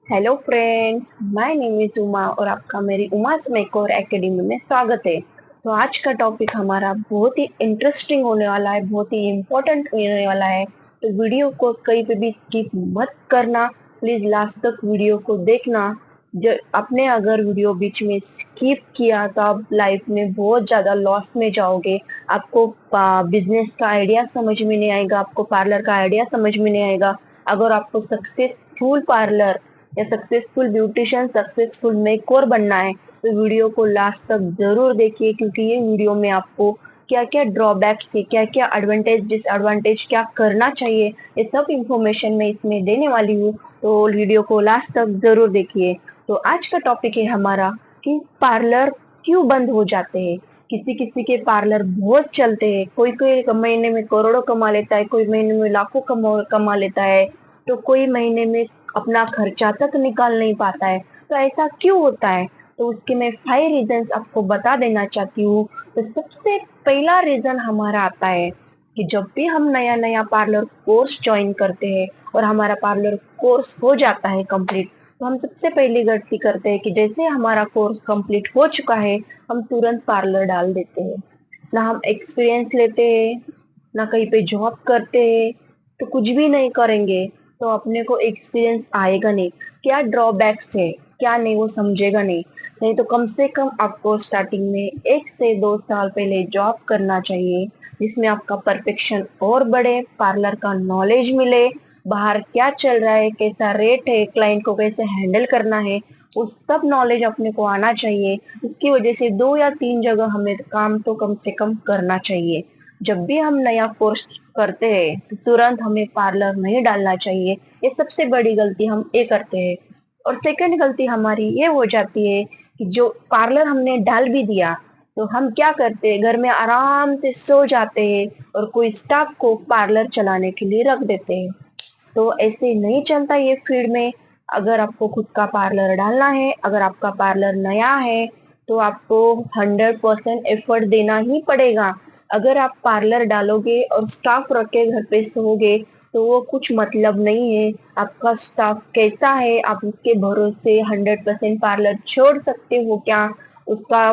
Hello friends, my name is Uma और आपका मेरी उमा मेकओवर एकेडमी में स्वागत है। तो आज का टॉपिक हमारा बहुत ही इंटरेस्टिंग होने वाला है, बहुत ही इम्पोर्टेंट होने वाला है। तो वीडियो को कहीं पे भी स्किप मत करना, प्लीज लास्ट तक वीडियो को देखना। जो आपने अगर वीडियो बीच में स्किप किया तो आप लाइफ में बहुत ज्यादा लॉस में जाओगे। आपको बिजनेस का आइडिया समझ में नहीं आएगा, आपको पार्लर का आइडिया समझ में नहीं आएगा। अगर आपको सक्सेसफुल पार्लर या सक्सेसफुल ब्यूटिशियन, सक्सेसफुल मेकओवर बनना है तो वीडियो को लास्ट तक जरूर देखिए, क्योंकि ये वीडियो में आपको क्या क्या ड्रॉबैक्स है, क्या क्या एडवांटेज डिसएडवांटेज क्या करना चाहिए, ये सब इंफॉर्मेशन मैं इसमें देने वाली हूँ। तो वीडियो को लास्ट तक जरूर देखिए। तो आज का टॉपिक है हमारा कि पार्लर क्यों बंद हो जाते हैं। किसी किसी के पार्लर बहुत चलते हैं, कोई कोई महीने में करोड़ों कमा लेता है, कोई महीने में लाखों कमा लेता है, तो कोई महीने में अपना खर्चा तक निकाल नहीं पाता है। तो ऐसा क्यों होता है? तो उसके मैं 5 रीजंस आपको बता देना चाहती हूँ। तो सबसे पहला रीजन हमारा आता है कि जब भी हम नया नया पार्लर कोर्स ज्वाइन करते हैं और हमारा पार्लर कोर्स हो जाता है कंप्लीट, तो हम सबसे पहली गलती करते हैं कि जैसे हमारा कोर्स कंप्लीट हो चुका है, हम तुरंत पार्लर डाल देते हैं। ना हम एक्सपीरियंस लेते हैं, ना कहीं पे जॉब करते हैं, तो कुछ भी नहीं करेंगे तो अपने को एक्सपीरियंस आएगा नहीं। क्या ड्रॉबैक्स है, क्या नहीं, वो समझेगा नहीं। नहीं तो कम से कम आपको स्टार्टिंग में 1 से 2 साल पहले जॉब करना चाहिए, जिसमें आपका परफेक्शन और बढ़े, पार्लर का नॉलेज मिले, बाहर क्या चल रहा है, कैसा रेट है, क्लाइंट को कैसे हैंडल करना है, वो सब नॉलेज अपने को आना चाहिए। इसकी वजह से 2 या 3 जगह हमें काम तो कम से कम करना चाहिए। जब भी हम नया कोर्स करते हैं तो तुरंत हमें पार्लर नहीं डालना चाहिए। ये सबसे बड़ी गलती हम ये करते हैं। और सेकंड गलती हमारी ये हो जाती है कि जो पार्लर हमने डाल भी दिया तो हम क्या करते हैं, घर में आराम से सो जाते हैं और कोई स्टाफ को पार्लर चलाने के लिए रख देते हैं। तो ऐसे नहीं चलता ये फील्ड में। अगर आपको खुद का पार्लर डालना है, अगर आपका पार्लर नया है, तो आपको 100% एफर्ट देना ही पड़ेगा। अगर आप पार्लर डालोगे और स्टाफ रख के घर पे सोओगे तो वो कुछ मतलब नहीं है। आपका स्टाफ कैसा है, आप उसके भरोसे 100% पार्लर छोड़ सकते हो क्या? उसका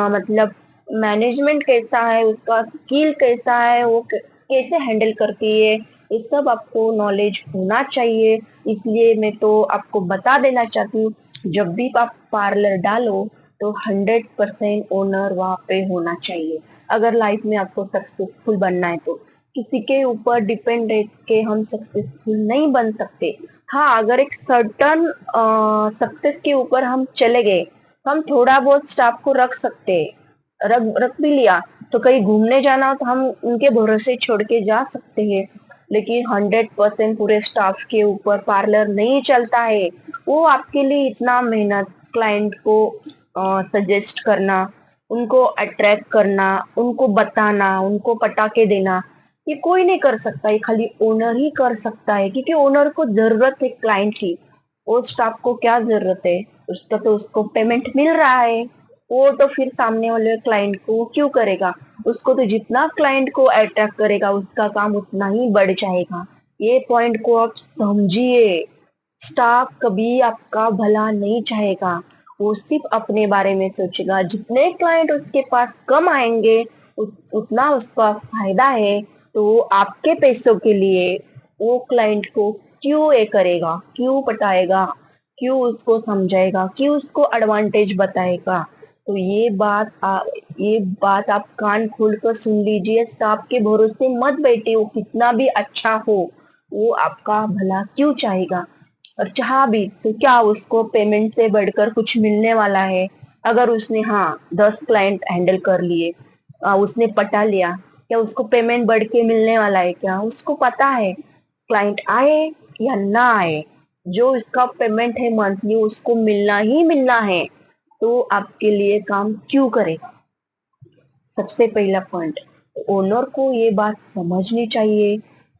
मतलब मैनेजमेंट कैसा है, उसका स्किल कैसा है, वो कैसे हैंडल करती है, ये सब आपको नॉलेज होना चाहिए। इसलिए मैं तो आपको बता देना चाहती हूँ, जब भी आप पार्लर डालो तो 100% ओनर वहां पे होना चाहिए। अगर लाइफ में आपको सक्सेसफुल बनना है तो किसी के ऊपर डिपेंड रह के हम सक्सेसफुल नहीं बन सकते। हाँ, अगर एक सर्टन सक्सेस के ऊपर हम चले गए, हम थोड़ा बहुत स्टाफ को रख सकते हैं, रख रख भी लिया तो कहीं घूमने जाना हो तो हम उनके भरोसे छोड़ के जा सकते हैं। लेकिन 100% पूरे स्टाफ के ऊपर पार्लर नहीं चलता है। वो आपके लिए इतना मेहनत, क्लाइंट को सजेस्ट करना, उनको अट्रैक्ट करना, उनको बताना, उनको पटाके देना, ये कोई नहीं कर सकता, ये खाली ओनर ही कर सकता है, क्योंकि ओनर को जरूरत है क्लाइंट की। वो स्टाफ को क्या जरूरत है, उसका तो उसको पेमेंट मिल रहा है। वो तो फिर सामने वाले क्लाइंट को क्यों करेगा? उसको तो जितना क्लाइंट को अट्रैक्ट करेगा उसका काम उतना ही बढ़ जाएगा। ये पॉइंट को आप समझिए। स्टाफ कभी आपका भला नहीं चाहेगा, वो सिर्फ अपने बारे में सोचेगा। जितने क्लाइंट उसके पास कम आएंगे उतना उसका फायदा है। तो वो आपके पैसों के लिए वो क्लाइंट को क्यों ये करेगा, क्यों पटाएगा, क्यों उसको समझाएगा, क्यों उसको एडवांटेज बताएगा? तो ये बात आप कान खोल कर सुन लीजिए। स्टाफ के भरोसे मत बैठे, वो कितना भी अच्छा हो, वो आपका भला क्यों चाहेगा? और चाहा भी तो क्या उसको पेमेंट से बढ़कर कुछ मिलने वाला है? अगर उसने 10 क्लाइंट हैंडल कर लिए, उसने पटा लिया, क्या उसको पेमेंट बढ़ के मिलने वाला है क्या? उसको पता है क्लाइंट आए या ना आए, जो इसका पेमेंट है मंथली उसको मिलना ही मिलना है। तो आपके लिए काम क्यों करेगा? सबसे पहला पॉइंट, ओनर को ये बात समझनी चाहिए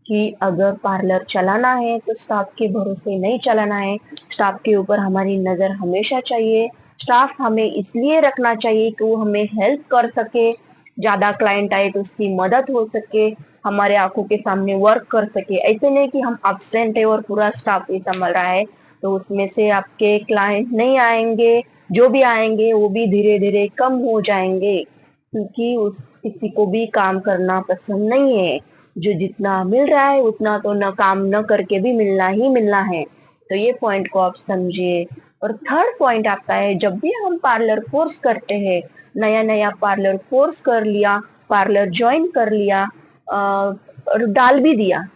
कि अगर पार्लर चलाना है तो स्टाफ के भरोसे नहीं चलाना है। स्टाफ के ऊपर हमारी नजर हमेशा चाहिए। स्टाफ हमें इसलिए रखना चाहिए कि वो हमें हेल्प कर सके, ज्यादा क्लाइंट आए तो उसकी मदद हो सके, हमारे आंखों के सामने वर्क कर सके। ऐसे नहीं कि हम एब्सेंट है और पूरा स्टाफ ही संभाल रहा है, तो उसमें से आपके क्लाइंट नहीं आएंगे, जो भी आएंगे वो भी धीरे धीरे कम हो जाएंगे, क्योंकि उस किसी को भी काम करना पसंद नहीं है। जो जितना मिल रहा है उतना तो न काम न करके भी मिलना ही मिलना है। तो ये पॉइंट को आप समझिए। और थर्ड पॉइंट आता है, जब भी हम पार्लर कोर्स करते हैं, नया नया पार्लर कोर्स कर लिया, पार्लर ज्वाइन कर लिया, और डाल भी दिया,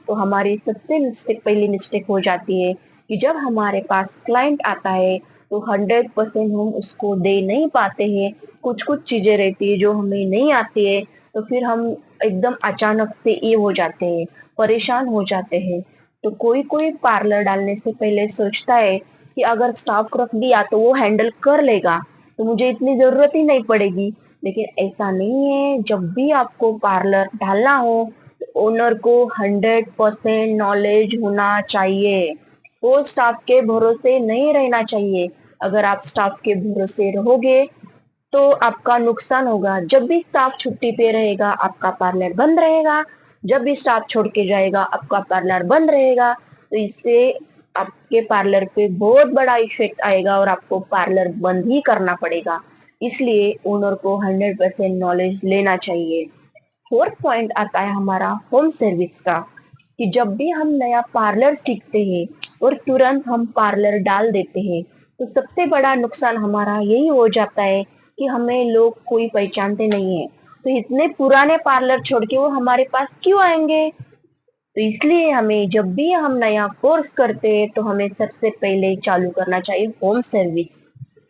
तो हमारी सबसे पहली मिस्टेक हो जाती है कि जब हमारे पास क्लाइंट आता है तो 100% हम उसको दे नहीं पाते हैं। कुछ कुछ चीजें रहती है जो हमें नहीं आती है, तो फिर हम एकदम अचानक से ये हो जाते हैं, परेशान हो जाते हैं। तो कोई कोई पार्लर डालने से पहले सोचता है कि अगर स्टाफ रख दिया तो वो हैंडल कर लेगा, तो मुझे इतनी जरूरत ही नहीं पड़ेगी। लेकिन ऐसा नहीं है। जब भी आपको पार्लर डालना हो, ओनर को 100% नॉलेज होना चाहिए। वो स्टाफ के भरोसे नहीं रहना चाहिए। अगर आप स्टाफ के भरोसे रहोगे तो आपका नुकसान होगा। जब भी स्टाफ छुट्टी पे रहेगा आपका पार्लर बंद रहेगा, जब भी स्टाफ छोड़ के जाएगा आपका पार्लर बंद रहेगा। तो इससे आपके पार्लर पे बहुत बड़ा इफेक्ट आएगा और आपको पार्लर बंद ही करना पड़ेगा। इसलिए ओनर को 100% नॉलेज लेना चाहिए। फोर्थ पॉइंट आता है हमारा होम सर्विस का, कि जब भी हम नया पार्लर सीखते हैं और तुरंत हम पार्लर डाल देते हैं, तो सबसे बड़ा नुकसान हमारा यही हो जाता है कि हमें लोग कोई पहचानते नहीं है। तो इतने पुराने पार्लर छोड़ के वो हमारे पास क्यों आएंगे? तो इसलिए हमें जब भी हम नया कोर्स करते हैं तो हमें सबसे पहले चालू करना चाहिए होम सर्विस,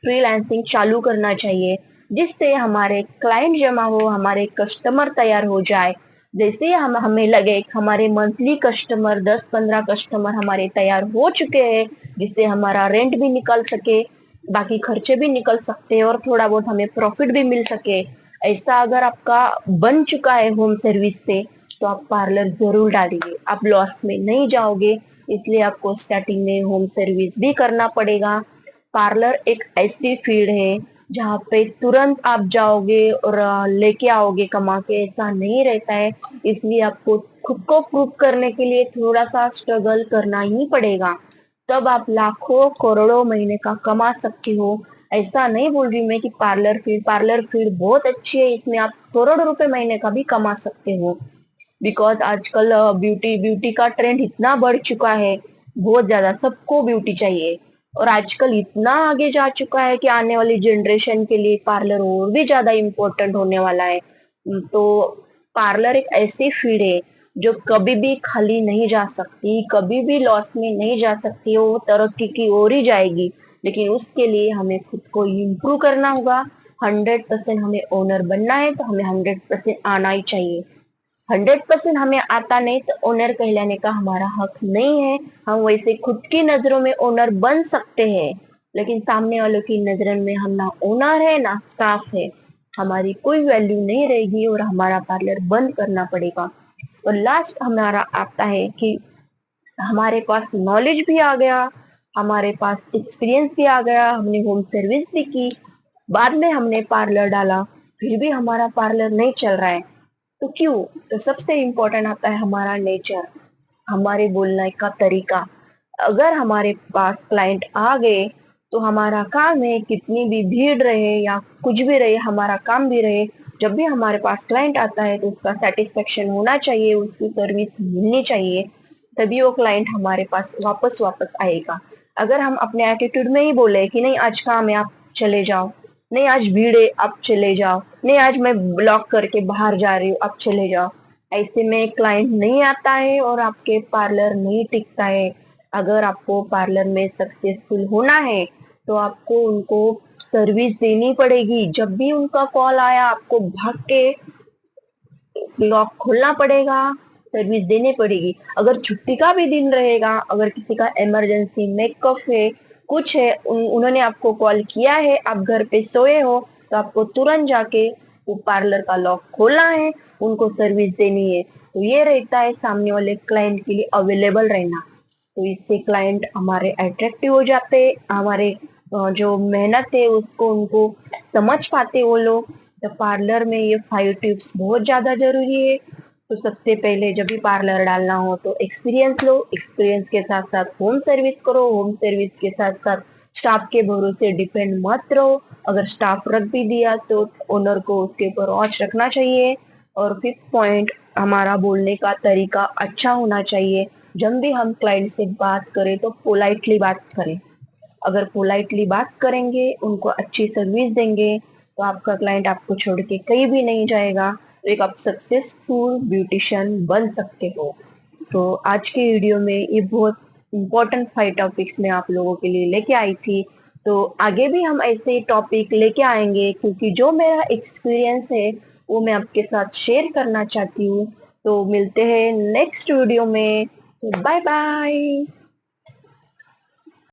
फ्रीलांसिंग चालू करना चाहिए, जिससे हमारे क्लाइंट जमा हो, हमारे कस्टमर तैयार हो जाए। जैसे हम हमें लगे हमारे मंथली कस्टमर 10-15 कस्टमर हमारे तैयार हो चुके हैं, जिससे हमारा रेंट भी निकल सके, बाकी खर्चे भी निकल सकते हैं और थोड़ा बहुत हमें प्रॉफिट भी मिल सके। ऐसा अगर आपका बन चुका है होम सर्विस से, तो आप पार्लर जरूर डालिए, आप लॉस में नहीं जाओगे। इसलिए आपको स्टार्टिंग में होम सर्विस भी करना पड़ेगा। पार्लर एक ऐसी फील्ड है जहाँ पे तुरंत आप जाओगे और लेके आओगे कमा के, ऐसा नहीं रहता है। इसलिए आपको खुद को प्रूव करने के लिए थोड़ा सा स्ट्रगल करना ही पड़ेगा, तब आप लाखों करोड़ों महीने का कमा सकते हो। ऐसा नहीं बोल रही मैं कि पार्लर फील्ड बहुत अच्छी है, इसमें आप करोड़ों रुपए महीने का भी कमा सकते हो। बिकॉज आजकल ब्यूटी ब्यूटी का ट्रेंड इतना बढ़ चुका है, बहुत ज्यादा सबको ब्यूटी चाहिए। और आजकल इतना आगे जा चुका है कि आने वाली जनरेशन के लिए पार्लर और भी ज्यादा इम्पोर्टेंट होने वाला है। तो पार्लर एक ऐसी फील्ड है जो कभी भी खाली नहीं जा सकती, कभी भी लॉस में नहीं जा सकती, वो तरक्की की ओर ही जाएगी। लेकिन उसके लिए हमें खुद को इम्प्रूव करना होगा। 100% हमें ओनर बनना है तो हमें 100% आना ही चाहिए। 100% हमें आता नहीं तो ओनर कहलाने का हमारा हक नहीं है। हम वैसे खुद की नजरों में ओनर बन सकते हैं, लेकिन सामने वालों की नजरों में हम ना ओनर है ना स्टाफ है, हमारी कोई वैल्यू नहीं रहेगी और हमारा पार्लर बंद करना पड़ेगा। और लास्ट हमारा आता है कि हमारे पास नॉलेज भी आ गया, हमारे पास एक्सपीरियंस भी आ गया, हमने होम सर्विस भी की, बाद में हमने पार्लर डाला, फिर भी हमारा पार्लर नहीं चल रहा है। तो क्यों? तो सबसे इम्पोर्टेंट आता है हमारा नेचर, हमारे बोलने का तरीका। अगर हमारे पास क्लाइंट आ गए तो हमारा काम है, कितनी भी भीड़ रहे या कुछ भी रहे, हमारा काम भी रहे, जब भी हमारे पास क्लाइंट आता है तो उसका सेटिस्फेक्शन होना चाहिए, उसकी सर्विस मिलनी चाहिए, तभी वो क्लाइंट हमारे पास वापस वापस आएगा। अगर हम अपने एटीट्यूड में ही बोले कि नहीं आज काम है आप चले जाओ, नहीं आज भीड़ है आप चले जाओ, नहीं आज मैं ब्लॉक करके बाहर जा रही हूँ आप चले जाओ, ऐसे में क्लाइंट नहीं आता है और आपके पार्लर नहीं टिकता है। अगर आपको पार्लर में सक्सेसफुल होना है तो आपको उनको सर्विस देनी पड़ेगी। जब भी उनका कॉल आया आपको भाग के लॉक खोलना पड़ेगा, सर्विस देनी पड़ेगी। अगर छुट्टी का भी दिन रहेगा, अगर किसी का इमरजेंसी मेकअप है, कुछ है, उन्होंने आपको कॉल किया है, आप घर पे सोए हो, तो आपको तुरंत जाके वो पार्लर का लॉक खोलना है, उनको सर्विस देनी है। तो ये रहता है सामने वाले क्लाइंट के लिए अवेलेबल रहना। तो इससे क्लाइंट हमारे अट्रैक्टिव हो जाते, हमारे जो मेहनत है उसको उनको समझ पाते वो लोग। तो पार्लर में ये 5 टिप्स बहुत ज्यादा जरूरी है। तो सबसे पहले जब भी पार्लर डालना हो तो एक्सपीरियंस लो, एक्सपीरियंस के साथ साथ होम सर्विस करो, होम सर्विस के साथ साथ स्टाफ के भरोसे डिपेंड मत रहो। अगर स्टाफ रख भी दिया तो ओनर को उसके ऊपर वॉच रखना चाहिए। और फिफ्थ पॉइंट, हमारा बोलने का तरीका अच्छा होना चाहिए। जब भी हम क्लाइंट से बात करें तो पोलाइटली बात करें। अगर पोलाइटली बात करेंगे, उनको अच्छी सर्विस देंगे, तो आपका क्लाइंट आपको छोड़ के कहीं भी नहीं जाएगा। तो एक आप सक्सेसफुल ब्यूटिशियन बन सकते हो। तो आज के वीडियो में ये बहुत इंपॉर्टेंट 5 टॉपिक्स मैं आप लोगों के लिए लेके आई थी। तो आगे भी हम ऐसे टॉपिक लेके आएंगे, क्योंकि जो मेरा एक्सपीरियंस है वो मैं आपके साथ शेयर करना चाहती हूँ। तो मिलते हैं नेक्स्ट वीडियो में। Bye bye.